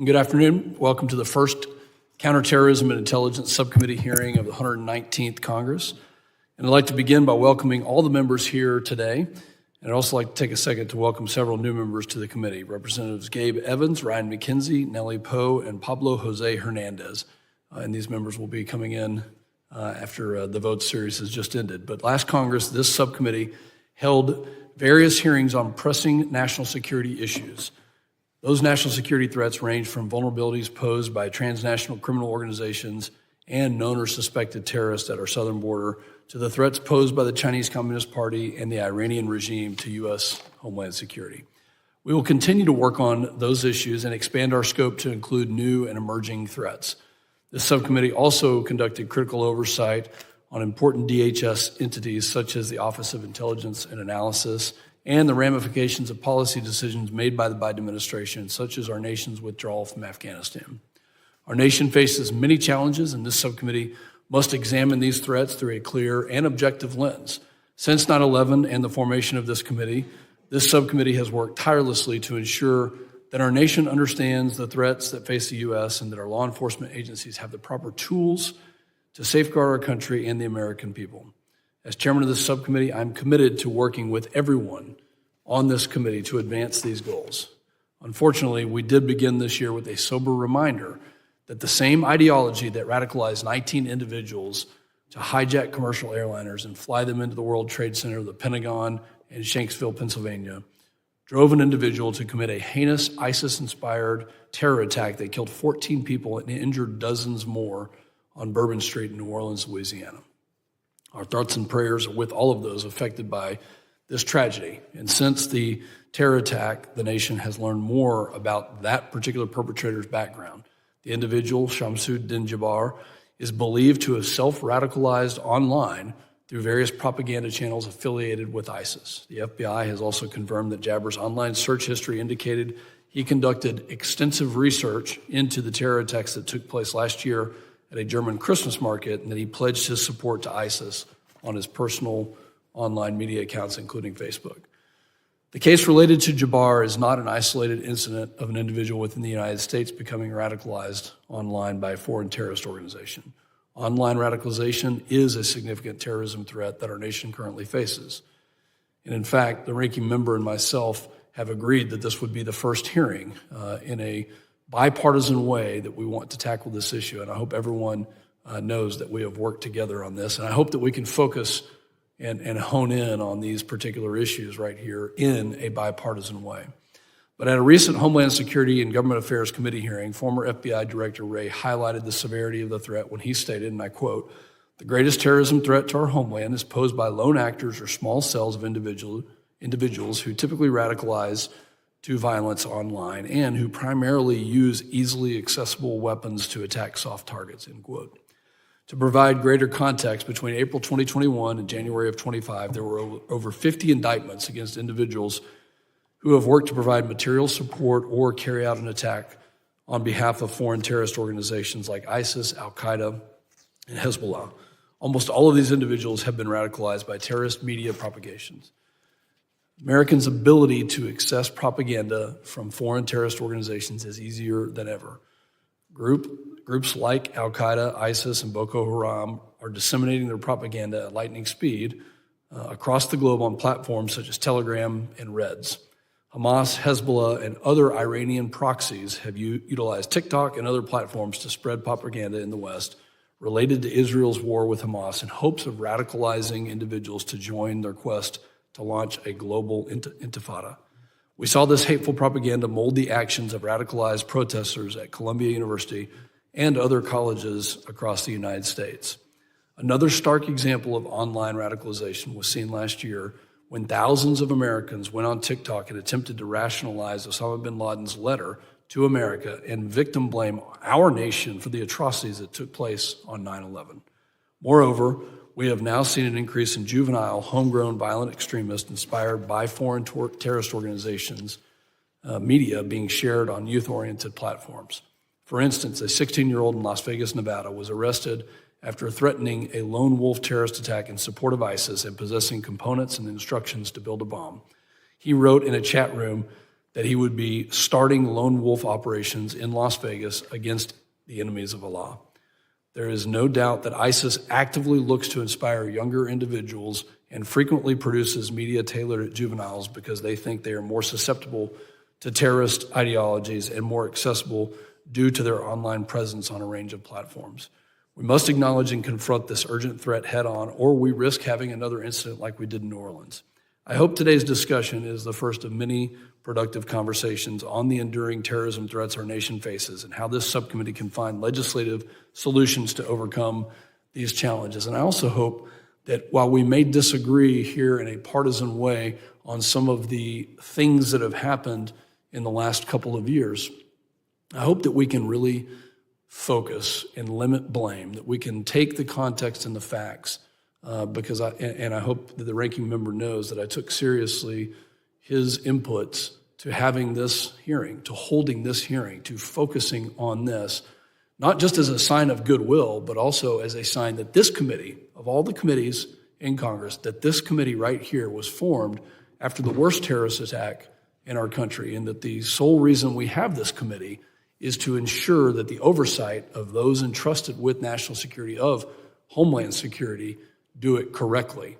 Good afternoon. Welcome to the first Counterterrorism and Intelligence Subcommittee hearing of the 119th Congress. And I'd like to begin by welcoming all the members here today. And I'd also like to take a second to welcome several new members to the committee, Representatives Gabe Evans, Ryan McKenzie, Nellie Poe, and Pablo Jose Hernandez. And these members will be coming in after the vote series has just ended. But last Congress, this subcommittee held various hearings on pressing national security issues. Those national security threats range from vulnerabilities posed by transnational criminal organizations and known or suspected terrorists at our southern border to the threats posed by the Chinese Communist Party and the Iranian regime to U.S. homeland security. We will continue to work on those issues and expand our scope to include new and emerging threats. This subcommittee also conducted critical oversight on important DHS entities such as the Office of Intelligence and Analysis and the ramifications of policy decisions made by the Biden administration, such as our nation's withdrawal from Afghanistan. Our nation faces many challenges, and this subcommittee must examine these threats through a clear and objective lens. Since 9/11 and the formation of this committee, this subcommittee has worked tirelessly to ensure that our nation understands the threats that face the U.S. and that our law enforcement agencies have the proper tools to safeguard our country and the American people. As chairman of this subcommittee, I'm committed to working with everyone on this committee to advance these goals. Unfortunately, we did begin this year with a sober reminder that the same ideology that radicalized 19 individuals to hijack commercial airliners and fly them into the World Trade Center, the Pentagon, and Shanksville, Pennsylvania, drove an individual to commit a heinous ISIS-inspired terror attack that killed 14 people and injured dozens more on Bourbon Street in New Orleans, Louisiana. Our thoughts and prayers are with all of those affected by this tragedy. And since the terror attack, the nation has learned more about that particular perpetrator's background. The individual, Shamsuddin Jabbar, is believed to have self-radicalized online through various propaganda channels affiliated with ISIS. The FBI has also confirmed that Jabbar's online search history indicated he conducted extensive research into the terror attacks that took place last year at a German Christmas market, and that he pledged his support to ISIS on his personal online media accounts, including Facebook. The case related to Jabbar is not an isolated incident of an individual within the United States becoming radicalized online by a foreign terrorist organization. Online radicalization is a significant terrorism threat that our nation currently faces. And in fact, the ranking member and myself have agreed that this would be the first hearing in a bipartisan way that we want to tackle this issue. And I hope everyone knows that we have worked together on this. And I hope that we can focus and hone in on these particular issues right here in a bipartisan way. But at a recent Homeland Security and Government Affairs Committee hearing, former FBI Director Wray highlighted the severity of the threat when he stated, and I quote, "The greatest terrorism threat to our homeland is posed by lone actors or small cells of individuals who typically radicalize to violence online and who primarily use easily accessible weapons to attack soft targets," end quote. To provide greater context, between April 2021 and January of 25, there were over 50 indictments against individuals who have worked to provide material support or carry out an attack on behalf of foreign terrorist organizations like ISIS, Al-Qaeda, and Hezbollah. Almost all of these individuals have been radicalized by terrorist media propagations. Americans' ability to access propaganda from foreign terrorist organizations is easier than ever. Groups like Al-Qaeda, ISIS, and Boko Haram are disseminating their propaganda at lightning speed across the globe on platforms such as Telegram and Reds. Hamas, Hezbollah, and other Iranian proxies have utilized TikTok and other platforms to spread propaganda in the West related to Israel's war with Hamas in hopes of radicalizing individuals to join their quest to launch a global intifada. We saw this hateful propaganda mold the actions of radicalized protesters at Columbia University and other colleges across the United States. Another stark example of online radicalization was seen last year when thousands of Americans went on TikTok and attempted to rationalize Osama bin Laden's letter to America and victim blame our nation for the atrocities that took place on 9/11. Moreover, we have now seen an increase in juvenile, homegrown violent extremists inspired by foreign terrorist organizations' media being shared on youth-oriented platforms. For instance, a 16-year-old in Las Vegas, Nevada, was arrested after threatening a lone wolf terrorist attack in support of ISIS and possessing components and instructions to build a bomb. He wrote in a chat room that he would be starting lone wolf operations in Las Vegas against the enemies of Allah. There is no doubt that ISIS actively looks to inspire younger individuals and frequently produces media tailored at juveniles because they think they are more susceptible to terrorist ideologies and more accessible due to their online presence on a range of platforms. We must acknowledge and confront this urgent threat head on, or we risk having another incident like we did in New Orleans. I hope today's discussion is the first of many productive conversations on the enduring terrorism threats our nation faces and how this subcommittee can find legislative solutions to overcome these challenges. And I also hope that while we may disagree here in a partisan way on some of the things that have happened in the last couple of years, I hope that we can really focus and limit blame, that we can take the context and the facts, because I hope that the ranking member knows that I took seriously his inputs to having this hearing, to holding this hearing, to focusing on this, not just as a sign of goodwill, but also as a sign that this committee, of all the committees in Congress, that this committee right here was formed after the worst terrorist attack in our country, and that the sole reason we have this committee is to ensure that the oversight of those entrusted with national security, of Homeland Security, do it correctly.